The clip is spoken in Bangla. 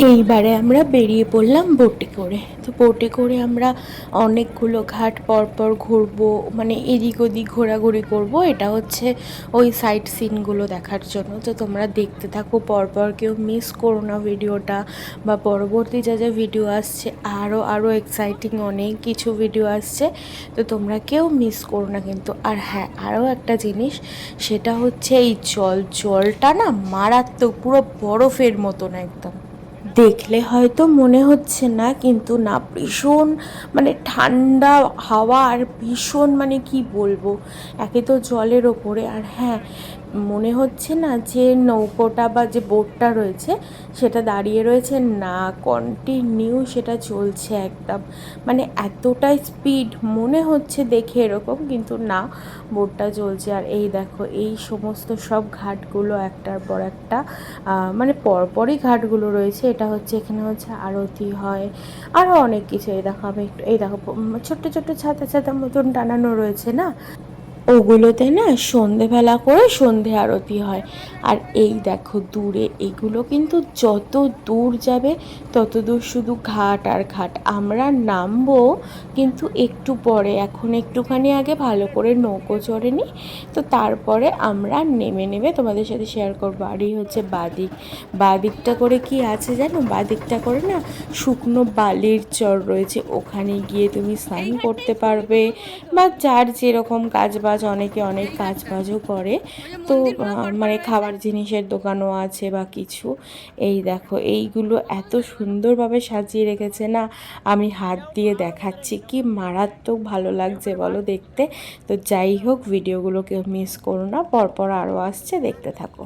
এইবারে আমরা বেরিয়ে পড়লাম বোটে করে। তো বোটে করে আমরা অনেকগুলো ঘাট পরপর ঘুরবো, মানে এদিক ওদিক ঘোরাঘুরি করব। এটা হচ্ছে ওই সাইট সিনগুলো দেখার জন্য। তো তোমরা দেখতে থাকো পরপর, কেউ মিস করো না ভিডিওটা। বা পরবর্তী যা যা ভিডিও আসছে, আরও এক্সাইটিং অনেক কিছু ভিডিও আসছে, তো তোমরা কেউ মিস করো না কিন্তু। আর হ্যাঁ, আরও একটা জিনিস, সেটা হচ্ছে এই জলটা না মারাত্মক, পুরো বরফের মতন একদম। দেখলে হয়তো মনে হচ্ছে না, কিন্তু না, ভীষণ মানে ঠান্ডা হাওয়া, আর ভীষণ মানে কি বলবো, একে তো জলের ওপরে। আর হ্যাঁ, মনে হচ্ছে না যে নৌকোটা বা যে বোটটা রয়েছে সেটা দাঁড়িয়ে রয়েছে, না, কন্টিনিউ সেটা চলছে একদম, মানে এতটাই স্পিড মনে হচ্ছে দেখে এরকম, কিন্তু না, বোটটা চলছে। আর এই দেখো, এই সমস্ত সব ঘাটগুলো একটার পর একটা মানে পরপরই ঘাটগুলো রয়েছে। এটা হচ্ছে, এখানে হচ্ছে আরতি হয়, আরও অনেক কিছু। এই দেখো, আমি একটু, এই দেখো, ছোট্ট ছোট্ট ছাতা ছাতা মতন টানানো রয়েছে না, ওগুলোতে না সন্ধেবেলা করে সন্ধে আরতি হয়। আর এই দেখো দূরে, এগুলো কিন্তু যত দূর যাবে তত দূর শুধু ঘাট আর ঘাট। আমরা নামবো কিন্তু একটু পরে, এখন একটুখানি আগে ভালো করে নৌকো চড়ে নিই, তো তারপরে আমরা নেমে নেমে তোমাদের সাথে শেয়ার করবো। আর এই হচ্ছে বাদিক, বাদিকটা করে কি আছে জানো, বাদিকটা করে না শুকনো বালির চর রয়েছে, ওখানে গিয়ে তুমি স্নান করতে পারবে, বা যার যেরকম কাজ বাজ, অনেকে অনেক কাজ বাজও করে। তো মানে খাবার জিনিসের দোকানও আছে বা কিছু। এই দেখো, এইগুলো এত সুন্দরভাবে সাজিয়ে রেখেছে না, আমি হাত দিয়ে দেখাচ্ছি, কি মারাত্মক ভালো লাগছে বলো দেখতে। তো যাই হোক, ভিডিওগুলো কেউ মিস করো না, পরপর আরও আসছে, দেখতে থাকো।